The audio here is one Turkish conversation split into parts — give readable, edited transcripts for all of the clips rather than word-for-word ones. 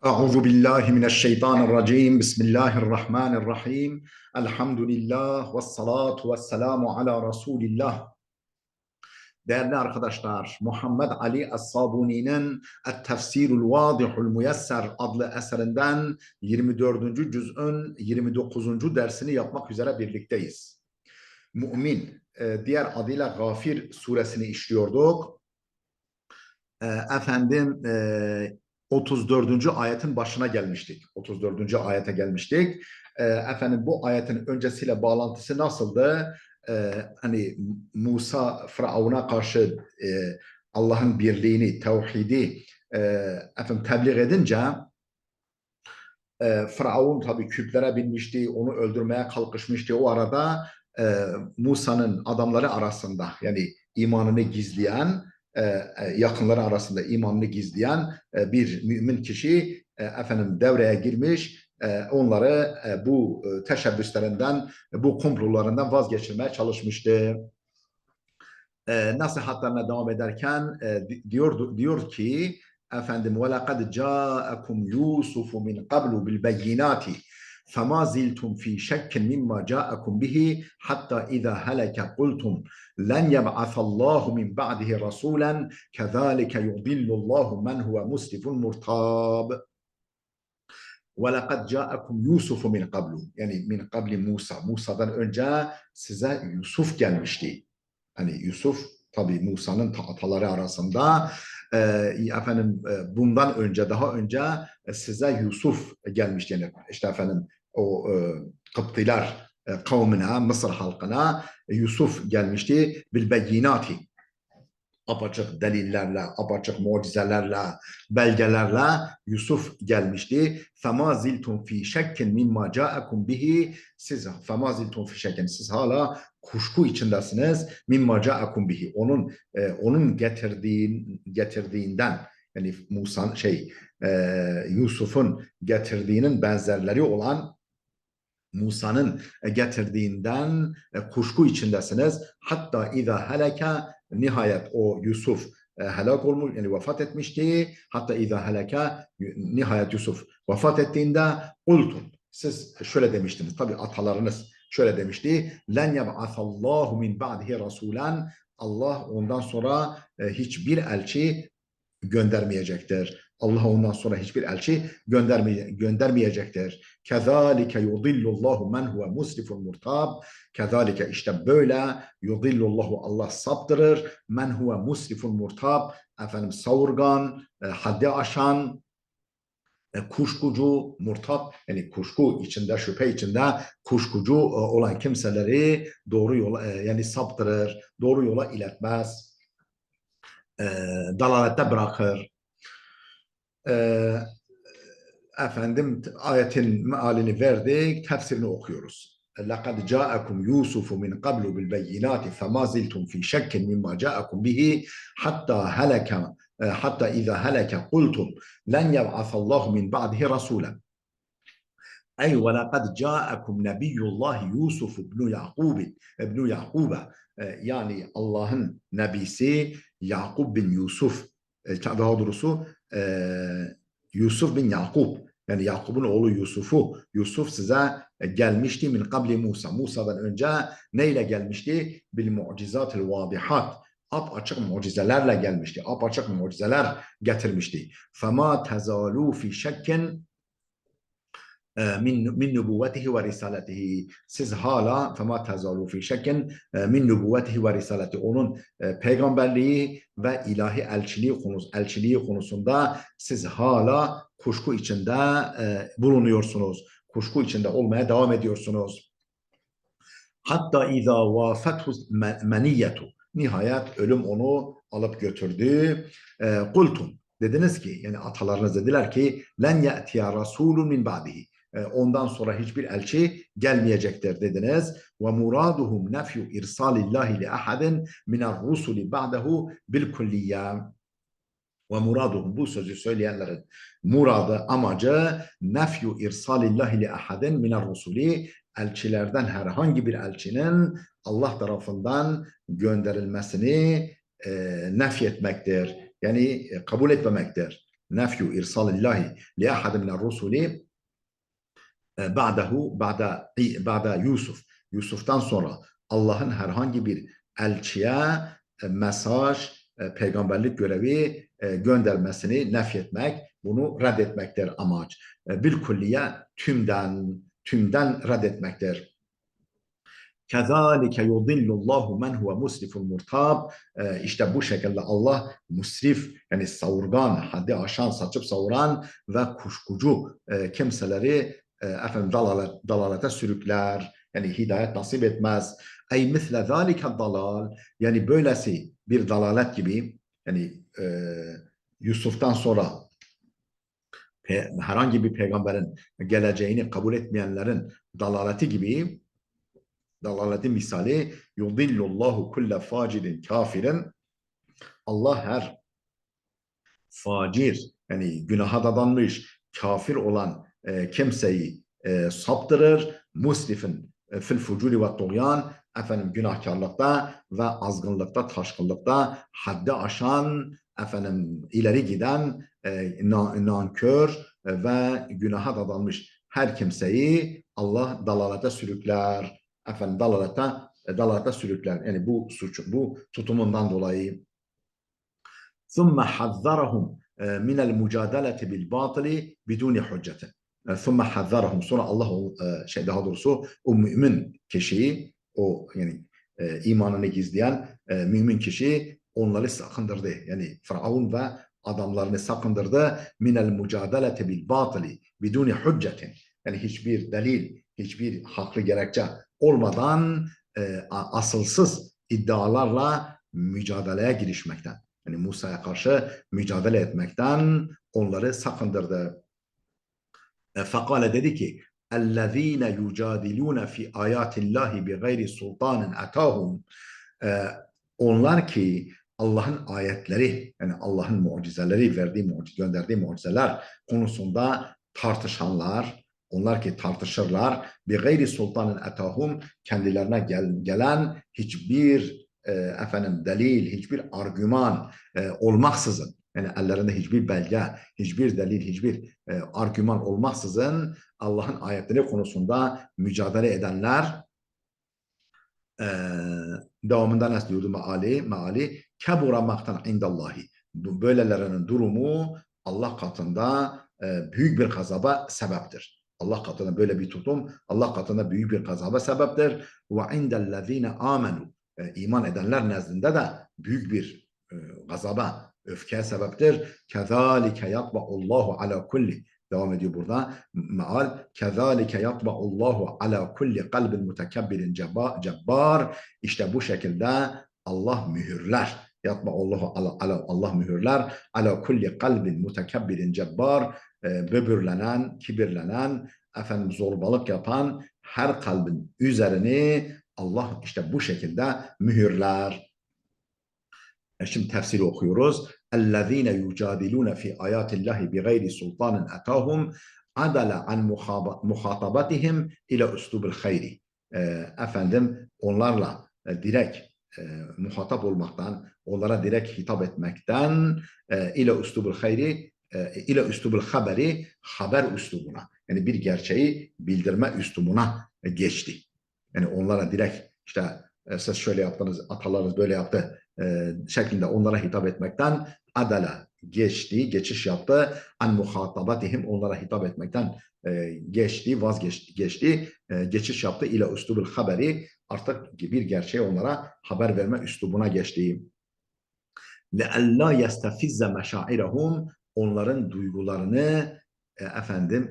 أعوذ بالله من الشيطان الرجيم بسم الله الرحمن الرحيم الحمد لله والصلاة والسلام على رسول الله. Değerli arkadaşlar, Muhammed Ali Es-Sabuni'nin Et-Tefsirul Vadihul Müyesser adlı eserinden 24. cüz'ün 29. dersini yapmak üzere birlikteyiz. Mümin, diğer adıyla Gafir suresini işliyorduk. Efendim 34. ayetin başına gelmiştik. 34. ayete gelmiştik. Efendim bu ayetin öncesiyle bağlantısı nasıldı? Hani Musa Firavun'a karşı Allah'ın birliğini, tevhidi efendim tebliğ edince Firavun tabii küplere binmişti, onu öldürmeye kalkışmıştı. O arada Musa'nın adamları arasında yani imanını gizleyen yakınları arasında imanını gizleyen bir mümin kişi efendim devreye girmiş, onları bu teşebbüslerinden, bu komplolarından vazgeçirmeye çalışmıştı. Nasihatlerine devam ederken diyor ki efendim وَلَقَدْ جَاءَكُمْ يُوسُفُ مِنْ قَبْلُ بِالْبَيِّنَاتِ فما زلتم في شك مما جاءكم به حتى إذا هلك قلتم لن يبعث الله من بعده رسولا كذلك يضل الله من هو مسرف مرتاب. وَلَقَدْ جَاءَكُمْ يُوسُفُ مِنْ قَبْلُ yani min qabli Musa. Musa'dan önce size Yusuf gelmişti. Hani Yusuf tabii Musa'nın ataları arasında efendim bundan önce daha önce size Yusuf gelmişti. Yani işte efendim o Kıptiler kavmine, Mısır halkına Yusuf gelmişti. Bil beyinati, apaçık delillerle, apaçık mucizelerle, belgelerle Yusuf gelmişti. فَمَا زِلْتُمْ ف۪ي شَكٍ مِمَّا جَاءَكُمْ بِهِ siz فَمَا زِلْتُمْ ف۪ي شَكٍ siz hala kuşku içindesiniz. مِمَّا جَاءَكُمْ بِهِ onun getirdiğinden yani Musa'nın Yusuf'un getirdiğinin benzerleri olan Musa'nın getirdiğinden kuşku içindesiniz. Hatta izâ heleke nihayet o Yusuf helak olmuş yani vefat etmişti. Hatta izâ heleke nihayet Yusuf vefat ettiğinde ultum siz şöyle demiştiniz. Tabi atalarınız şöyle demişti. Len yeb'asallahu min ba'dihi rasulen Allah ondan sonra hiçbir elçi göndermeyecektir. Allah ondan sonra hiçbir elçi göndermeyecektir. Kezalike yudillullahu men huve musrifun murtab. Kezalike işte böyle yudillullahu Allah saptırır. Men huve musrifun murtab. Efendim savurgan, haddi aşan, kuşkucu, murtab yani kuşku içinde, şüphe içinde kuşkucu olan kimseleri doğru yola yani saptırır, doğru yola iletmez, dalalette bırakır. Efendim ayetin mealini verdik, tefsirini okuyoruz. لَقَدْ جَاءَكُمْ يُوسُفُ مِنْ قَبْلُ بِالْبَيِّنَاتِ فَمَا زِلْتُمْ فِي شَكٍّ مِمَّا جَاءَكُمْ بِهِ حَتَّى إِذَا هَلَكَ قُلْتُمْ لَنْ يَبْعَثَ اللّٰهُ مِنْ بَعْدِهِ رَسُولًا Ey وَلَقَدْ جَاءَكُمْ نَبِيُّ اللّٰهِ يُوسُفُ ibn Yakub yani Allah'ın nebisi Yakub bin Yusuf daha doğrusu Yusuf bin Yakub yani Yakub'un oğlu Yusuf size gelmişti min kabli Musa. Musa'dan önce neyle gelmişti? Bil mucizatil vadihat. Apaçık mucizelerle gelmişti. Apaçık mucizeler getirmişti. Fema tezalu fi şekkin min nübüvvetihi ve risaletihi. Siz hala fema tezalu fi şekkin min nübüvvetihi ve risaleti. Onun peygamberliği ve ilahi elçiliği konusunda siz hala kuşku içinde bulunuyorsunuz. Kuşku içinde olmaya devam ediyorsunuz. Hatta izâ vâfethu meniyyetu. Nihayet ölüm onu alıp götürdü. Kultum. Dediniz ki yani atalarınız dediler ki len ye'tiya rasulun min ba'dihi. Ondan sonra hiçbir elçi gelmeyecektir dediniz. Ve muraduhum nefyu irsalillahi li ahadin minar rusuli ba'dehu bil kulliyye. Ve muraduhum bu sözü söyleyenlerin muradı amacı nefyu irsalillahi li ahadin minar rusuli elçilerden herhangi bir elçinin Allah tarafından gönderilmesini nefyetmektir. Yani kabul etmemektir. nefyu irsalillahi li ahad min rusuli ba'da Yusuf. Yusuf'tan sonra Allah'ın herhangi bir elçiye mesaj, peygamberlik görevi göndermesini nefyetmek, bunu reddetmektir amaç. Bilkulliye tümden reddetmektir. Kezalike yudillullahu men huve musriful murtab. İşte bu şekilde Allah musrif, yani savurgan, haddi aşan, saçıp savuran ve kuşkucu kimseleri dalalete sürükler. Yani hidayet nasip etmez. Ey misle zalike dalal, yani böylesi bir dalalet gibi, yani Yusuf'tan sonra herhangi bir peygamberin geleceğini kabul etmeyenlerin dalaleti gibi, dalaletin misali yudillullahu kulle facidin kafirin. Allah her facir, yani günaha dadanmış, kafir olan kimseyi saptırır. Musrifin fil fucuri ve tuğyan, günahkarlıkta ve azgınlıkta, taşkınlıkta haddi aşan, ileri giden nankör ve günaha dadanmış her kimseyi Allah dalalete sürükler. Dalalete sürükler. Yani bu suç, bu tutumundan dolayı. ثُمَّ حَذَّرَهُمْ مِنَ الْمُجَادَلَةِ بِالْبَاطِلِ بِدُونِ حُجَّةٍ. ثُمَّ حَذَّرَهُمْ, sonra Allah daha doğrusu o mümin kişiyi, o yani imanını gizleyen mümin kişi onları sakındırdı. Yani Firavun ve adamlarını sakındırdı. مِنَ الْمُجَادَلَةِ بِالْبَاطِلِ بِدُونِ حُجَّةٍ. Yani hiçbir delil, hiçbir haklı gerekçe olmadan asılsız iddialarla mücadeleye girişmekten, yani Musa'ya karşı mücadele etmekten onları sakındırdı. Fekale, dedi ki اَلَّذ۪ينَ يُجَادِلُونَ فِي آيَاتِ اللّٰهِ بِغَيْرِ سُلْطَانٍ اَتَاهُمْ. Onlar ki Allah'ın ayetleri, yani Allah'ın mucizeleri, gönderdiği mucizeler konusunda tartışanlar, onlar ki tartışırlar. بِغَيْرِ سُلْطَانٍ اَتَاهُمْ, kendilerine gelen hiçbir delil, hiçbir argüman olmaksızın, yani ellerinde hiçbir belge, hiçbir delil, hiçbir argüman olmaksızın Allah'ın ayetleri konusunda mücadele edenler, devamında nasıl diyordu meali? Kebura maktan indallahi. Böylelerinin durumu Allah katında büyük bir gazaba sebeptir. Allah katında böyle bir tutum, Allah katında büyük bir gazaba sebeptir. Ve indellezine amenu, iman edenler nezdinde de büyük bir gazaba, öfkeye sebeptir. Kezalike yatba'ullahu ala kulli. Devam ediyor burada. Meal. Kezalike yatba'ullahu ala kulli kalbin mutekebbirin cebbar. İşte bu şekilde Allah mühürler. Yatba'ullahu Allah mühürler. Ala kulli kalbin mutekebbirin cebbar. Böbürlenen, kibirlenen, zorbalık yapan her kalbin üzerini Allah işte bu şekilde mühürler. Şimdi tefsiri okuyoruz. اَلَّذ۪ينَ يُجَادِلُونَ فِي آيَاتِ اللّٰهِ بِغَيْرِ سُلْطَانٍ اَتَاهُمْ عَدَلَ عَنْ مُخَاطَبَتِهِمْ اِلَى اُسْلُوبِ الْخَيْرِ. Onlarla direkt muhatap olmaktan, onlara direkt hitap etmekten ile üslubul hayri, ile üslubul haberi, haber üslubuna, yani bir gerçeği bildirme üslubuna geçti. Yani onlara direkt işte siz şöyle yaptınız, atalarınız böyle yaptı şeklinde onlara hitap etmekten adala geçiş yaptı. An muhatabatihim, onlara hitap etmekten geçti, geçiş yaptı ile üslubul haberi, artık bir gerçeği onlara haber verme üslubuna geçti. لَاَلَّا يَسْتَفِزَّ مَشَاعِرَهُمْ, onların duygularını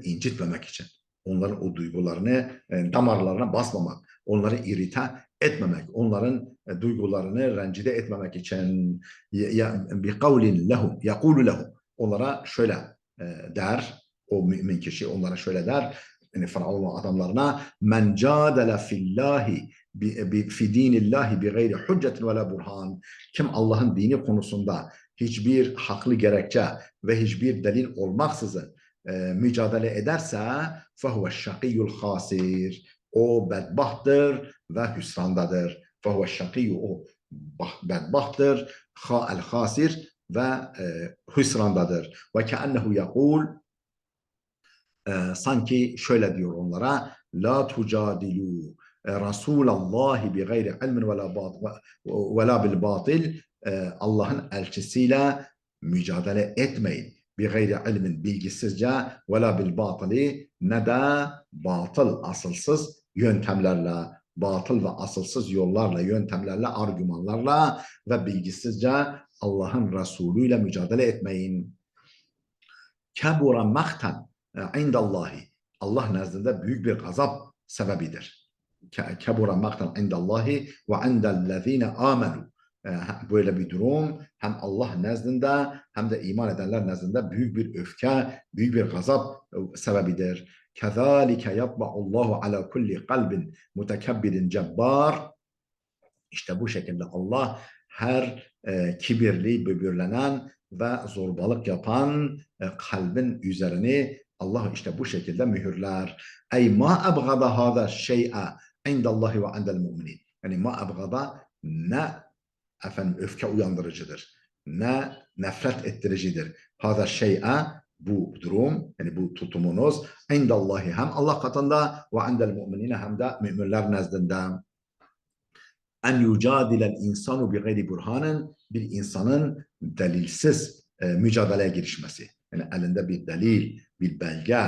incitmemek için. Onların o duygularını damarlarına basmamak, onları irite etmemek, onların duygularını rencide etmemek için. بِقَوْلٍ لَهُمْ يَقُولُ لَهُمْ, onlara şöyle der, o mümin kişi onlara şöyle der, yani Firavun adamlarına, men cadele fillahi fi dinillahi bi gayri hüccetin ve la burhan, kim Allah'ın dini konusunda hiçbir haklı gerekçe ve hiçbir delil olmaksızın mücadele ederse fehuve şakiyyul hasir, o bedbahttır ve hüsrandadır. Fehuve şakiyyu, o bedbahttır, el hasir, ve hüsrandadır. Ve keennehu yekul, sanki şöyle diyor onlara: la tucadilu Resulallah bi gayri ilmin ve la bil batil, Allah'ın elçisiyle mücadele etmeyin. Bi gayri ilmin, bilgisizce, ve la bil batili, ne de batıl, asılsız yöntemlerle, batıl ve asılsız yollarla, yöntemlerle, argümanlarla ve bilgisizce Allah'ın Resulü ile mücadele etmeyin. Kebura maktan indallahi, Allah nezdinde büyük bir gazap sebebidir. Kebura maktan indallahi ve indellezine amenu. Böyle bir durum hem Allah nezdinde hem de iman edenler nezdinde büyük bir öfke, büyük bir gazap sebebidir. Kezalike yatba'ullahu ala kulli kalbin mutekebbirin cebbar. İşte bu şekilde Allah her kibirli, böbürlenen ve zorbalık yapan kalbin üzerini Allah işte bu şekilde mühürler. Ey ma ebgada hâzâ şey'e indallahi ve indel mu'minin. Yani ma ebgada, ne öfke uyandırıcıdır, ne nefret ettiricidir. Hâzâ şey'e, bu durum, yani bu tutumunuz, indallahi, hem Allah katında, ve indel mu'minine, hem de müminler nezdinde. En yucadilel insanu bi gayri burhanın, bir insanın delilsiz mücadeleye girişmesi. Yani elinde bir delil, bir belge,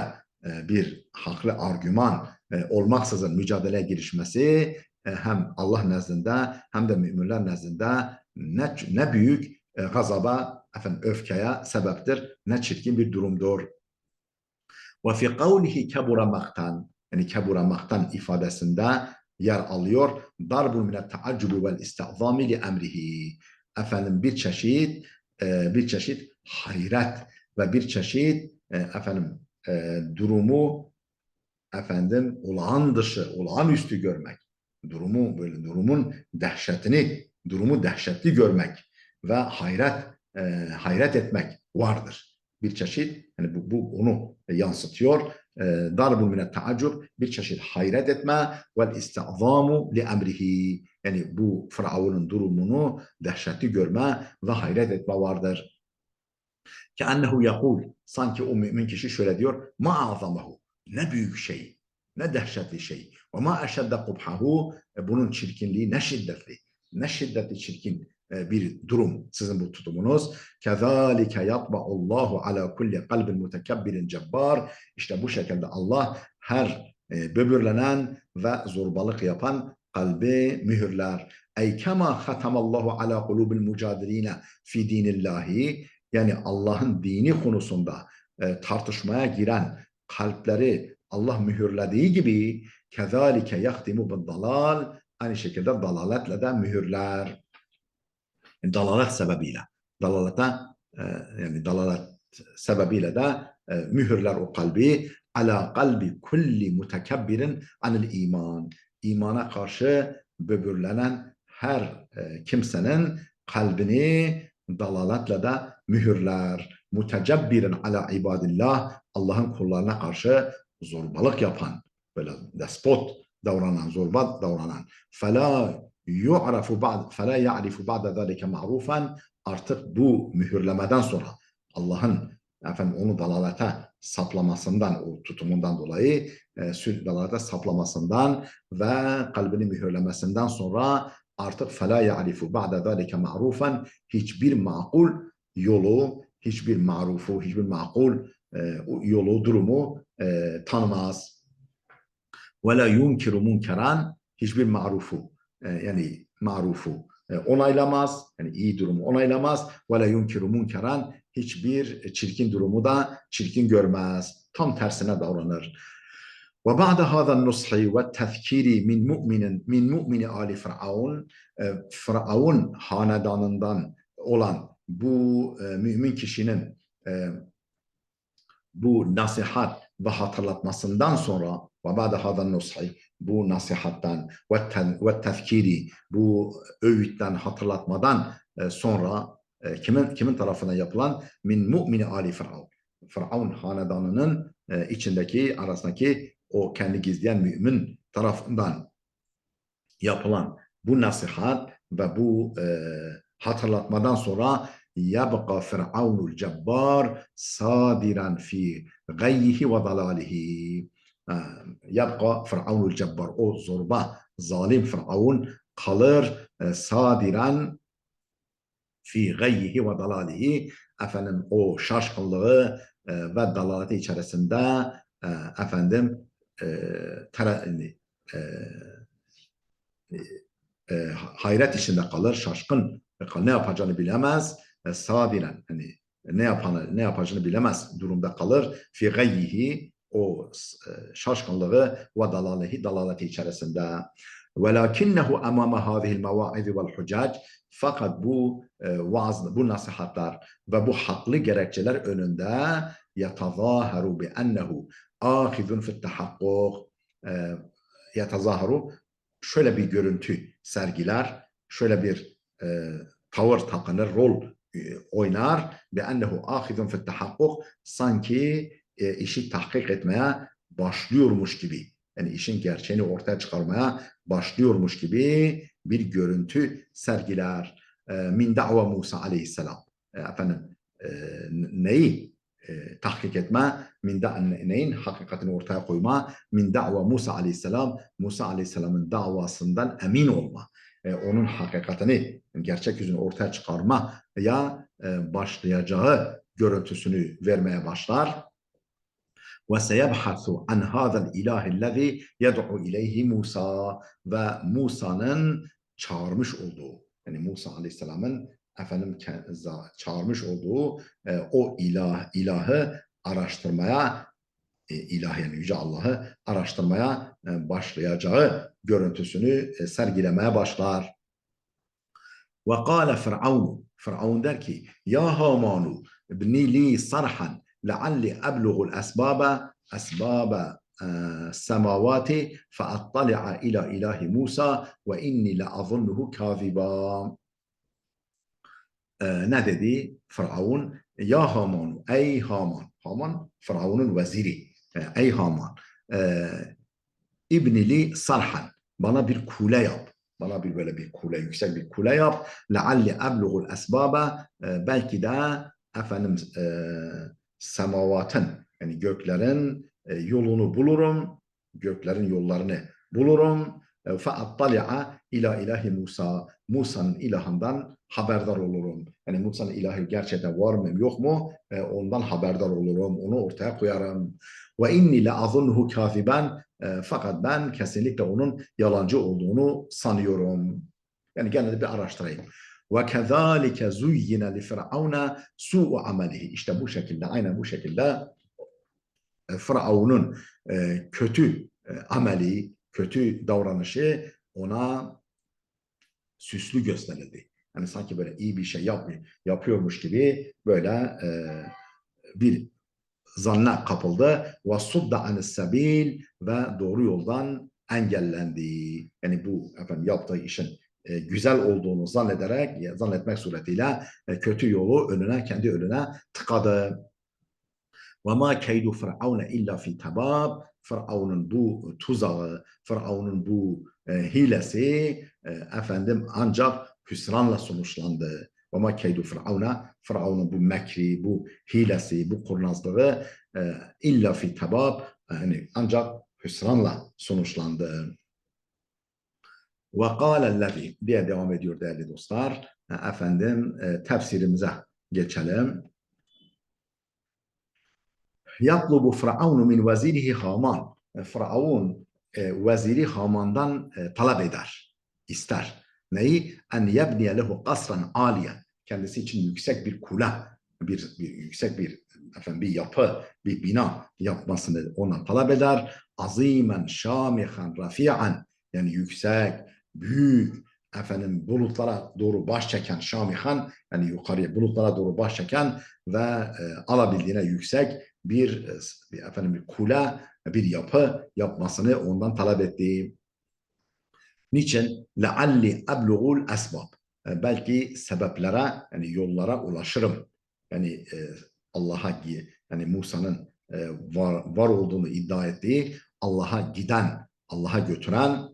bir haklı argüman olmaksızın mücadeleye girişmesi hem Allah nezdinde hem de müminler nezdinde ne büyük gazaba, öfkeye sebeptir, ne çirkin bir durumdur. Ve fi kavlihi kebura maktan, yani kebura maktan ifadesinde yer alıyor. Darbun minet taaccubi vel istizami li emrihi. Bir çeşit hayret ve bir çeşit durumu olağan dışı, olağanüstü görmek. Durumun dehşetini, durumu dehşetli görmek ve hayret etmek vardır. Bir çeşit, yani bu onu yansıtıyor. Darbun minet taaccub, bir çeşit hayret etme, vel istizamu li emrihi, yani bu Firavun'un durumunu dehşetli görme ve hayret etme vardır. Keennehu yekul, sanki o mümin kişi şöyle diyor: ma azamahu, ne büyük şey, ne dehşetli şey. Ve ma eşedde kubhahu, bunun çirkinliği ne şiddetli çirkin bir durum sizin bu tutumunuz. Kezalike yatba'ullahu ala kulli kalbin mutekebbirin cebbar. İşte bu şekilde Allah her böbürlenen ve zorbalık yapan kalbi mühürler. Ey kema hatamallahu ala kulubil mucadiline fi dinillahi, yani Allah'ın dini konusunda tartışmaya giren kalpleri Allah mühürlediği gibi, kezalike yahtimu bid-dalal, aynı şekilde dalaletle de mühürler. Yani dalalet sebebiyle de mühürler o kalbi, ala kalbi kulli mutekebbirin anil iman, imana karşı böbürlenen her kimsenin kalbini dalaletle de mühürler. Mutecebbirin ala ibadillah, Allah'ın kullarına karşı zorbalık yapan, böyle despot davranan, zorba davranan. Fela yu'rafu ba'd, fela ya'rifu ba'da zalike ma'rufan, artık bu mühürlemeden sonra Allah'ın onu dalalete saplamasından, o tutumundan dolayı dalalete saplamasından ve kalbini mühürlemesinden sonra artık fela ya'rifu ba'da zalike ma'rufan, hiçbir makul yolu, hiçbir marufu, hiçbir makul yolu, durumu tanımaz. Ve la yunkiru munkeran, hiçbir marufu, yani marufu onaylamaz, yani iyi durumu onaylamaz. Ve la yunkiru munkeran, hiçbir çirkin durumu da çirkin görmez. Tam tersine davranır. Ve ba'de hâzâ'n nushi ve tezkiri min mu'mini ali Firavun, Firavun hanedanından olan bu mümin kişinin bu nasihat ve hatırlatmasından sonra, ve ba'de hâzâ'n nushi, bu nasihattan ve tezkiri, bu öğütten, hatırlatmadan sonra kimin tarafından yapılan? Min mu'mini ali Firavun, Firavun hanedanının arasındaki o kendi gizleyen mümin tarafından yapılan bu nasihat ve bu hatırlatmadan sonra يبقى فرعون الجبار صادرا في غيه وضلاله. Yabqa Firavunul Cebbar, o zorba, zalim Firavun kalır sadiran fi gayyihi ve dalalihi, efendim o şaşkınlığı ve dalaleti içerisinde efendim hayret içinde kalır, şaşkın ne yapacağını bilemez, sadiren hani ne yapacağını bilemez durumda kalır. Fi gayyihi, o şaşkınlığı ve dalaleti içerisinde. Velakinnehu amame hâzihil mevâizi vel hucac, fakat bu vaaz, bu nasihatler ve bu haklı gerekçeler önünde yetazâheru bi ennehu âhizun fit tahakkuk, yetazâheru şöyle bir görüntü sergiler, şöyle bir tavır takınır, rol oynar. Ve ennehu ahizun fit tahakkuk, sanki işi tahkik etmeye başlıyormuş gibi, yani işin gerçeğini ortaya çıkarmaya başlıyormuş gibi bir görüntü sergiler. Min da'va Musa aleyhisselam. Efendim neyi tahkik etme, neyin hakikatini ortaya koyma, min da'va Musa aleyhisselam, Musa aleyhisselamın davasından emin olma, onun hakikatini, gerçek yüzünü ortaya çıkarma ya başlayacağı görüntüsünü vermeye başlar. Ve seyebhasu an hadal ilahillezî yed'u ileyhi Musa, ve Musa'nın çağırmış olduğu, yani Musa aleyhisselamın efendim çağırmış olduğu o ilahı araştırmaya, ilah yani Yüce Allah'ı araştırmaya başlayacağı görüntüsünü sergilemeye başlar. Ve kâle Firavun, Firavun der ki, ya Hamanu ibni li sarhan lealli eblugul esbâbe semavati feattali'a ila ilahi Musa ve inni leazunnuhu kâzibâ. Ne dedi Firavun? Ya Haman, ey Haman. Haman Firavun'un veziri. Ey Haman, İbnili sarhan, bana bir kule yap. Bana bir böyle bir kule, yüksek bir kule yap. Lealli eblugul esbaba, belki de efendim semavatın, yani göklerin yolunu bulurum. Göklerin yollarını bulurum. Feattali'a ila ilahi Musa, Musa'nın ilahından haberdar olurum. Yani Musa'nın ilahı gerçekten var mı yok mu? Ondan haberdar olurum. Onu ortaya koyarım. Ve inni le azunnuhu kaziben, fakat ben kesinlikle onun yalancı olduğunu sanıyorum. Yani gene de bir araştırayım. Ve kezalike zuyyine li firavuna su'u amelihi. İşte bu şekilde, aynen bu şekilde Firavun'un kötü ameli, kötü davranışı ona süslü gösterildi. Yani sanki böyle iyi bir şey yapıyormuş gibi böyle bir zanna kapıldı. Ve sudda anis sebil, ve doğru yoldan engellendi. Yani bu efendim yaptığı işin güzel olduğunu zannetmek suretiyle kötü yolu kendi önüne tıkadı. Ve ma keydu firavune illa fi tabab. Firavun'un bu tuzağı, Firavun'un bu hilesi efendim ancak hüsranla sonuçlandı. Ve ma keydu Firavun'un bu mekri, bu hilesi, bu kurnazlığı illa fi tabab, yani ancak hüsranla sonuçlandı. Ve kâlellezî diye devam ediyor değerli dostlar. Efendim tefsirimize geçelim. Yatlubu Firavun min vezirihi Haman. Firavun veziri Haman'dan talep eder, ister. Neyi? En yebniye lehu kasran aliyen. Kendisi için yüksek bir kule, yüksek bir efendim bir yapı, bir bina yapmasını ondan talep eder. Azimen, şamihan, rafi'an, yani yüksek, büyük, efendim bulutlara doğru baş çeken, şamihan, yani yukarıya bulutlara doğru baş çeken ve alabildiğine yüksek bir efendim bir kule, bir yapı yapmasını ondan talep etti. Niçin? Lealli eblugul esbab. Belki sebeplere, yani yollara ulaşırım. Yani Allah'a, yani Musa'nın var olduğunu iddia ettiği Allah'a giden, Allah'a götüren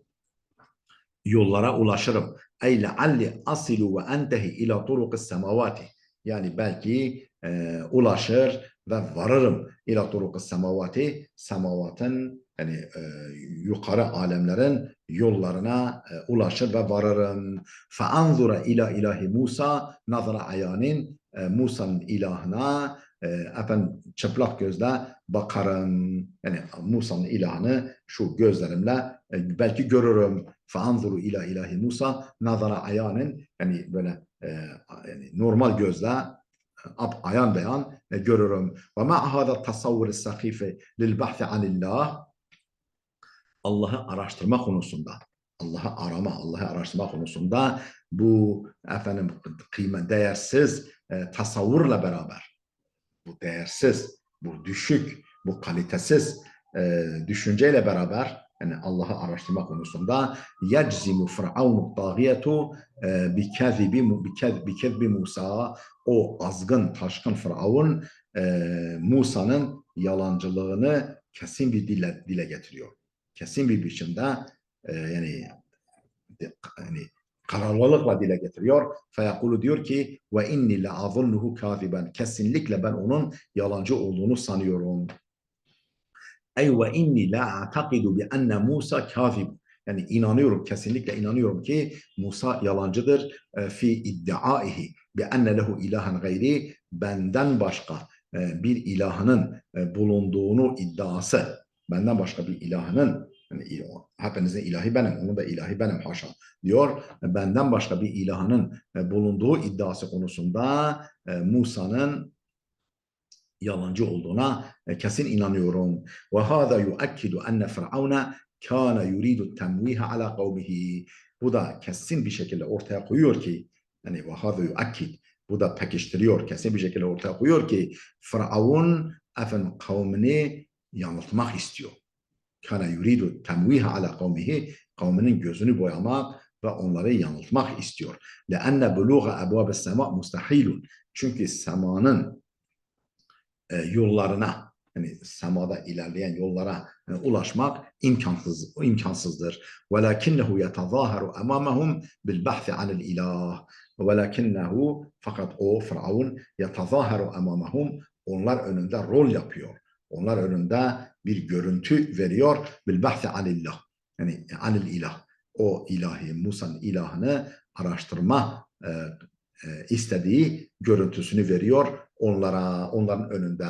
yollara ulaşırım. Ey lealli asilu ve entehi ila turukis semavati. Yani belki ulaşır ve varırım ila turuqı semavati, semavatın yani yukarı alemlerin yollarına ulaşır ve varırım. Feanzura ila ilahi Musa nazara ayanin, Musa'nın ilahına efendim çıplak gözle bakarım. Yani Musa'nın ilahını şu gözlerimle belki görürüm. Feanzuru ila ilahi Musa nazara ayanin, yani böyle yani normal gözle ayan beyan görürüm. Ve ma hada tasavvur sahife lil bahthi anillah, Allah'ı araştırma konusunda, Allah'ı arama, Allah'ı araştırma konusunda bu efendim kıymet değersiz tasavvurla beraber, bu değersiz, bu düşük, bu kalitesiz düşünceyle beraber, yani Allah'ı araştırma konusunda yeczimu firavunu tağiyetu bikezbi Musa, o azgın taşkın Firavun Musa'nın yalancılığını kesin bir dile getiriyor. Kesin bir biçimde yani kararlılıkla dile getiriyor. Feyakulu diyor ki ve inni le azunnuhu kaziben. Kesinlikle ben onun yalancı olduğunu sanıyorum. Ey ve inni la a'takidu bi enne Musa kazib. Yani inanıyorum, kesinlikle inanıyorum ki Musa yalancıdır. Fi iddiaihi bi enne lehu ilahen gayri. Benden başka bir ilahının bulunduğunu iddiası. Benden başka bir ilahının, yani hepinizin ilahi benim, onun da ilahi benim haşa diyor. Benden başka bir ilahının bulunduğu iddiası konusunda Musa'nın yalancı olduğuna kesin inanıyorum. Ve hâzâ yuakkidu enne Firavuna kâne yuridu temvihe ala kavmihi. Bu da kesin bir şekilde ortaya koyuyor ki, yani ve hâzâ yuakkid, bu da pekiştiriyor, kesin bir şekilde ortaya koyuyor ki Firavun efendim kavmini yanıltmak istiyor. Kâne yuridu temvihe ala kavmihi, kavminin gözünü boyamak ve onları yanıltmak istiyor. Leenne buluğa ebvâbes semâ mustahilun. Çünkü semanın yollarına, yani semada ilerleyen yollara ulaşmak imkansızdır. Velakinnehu yetazaharu emamahum bil bahsi anil ilah. Velakinnehu, fakat o Firavun yetazaharu emamahum, onlar önünde rol yapıyor. Onlar önünde bir görüntü veriyor. Bil bahsi anillah. Yani anil ilah. O ilahi, Musa'nın ilahını araştırma istediği görüntüsünü veriyor onlara, onların önünde.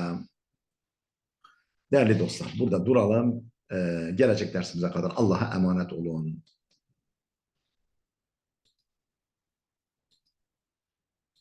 Değerli dostlar, burada duralım. Gelecek dersimize kadar Allah'a emanet olun.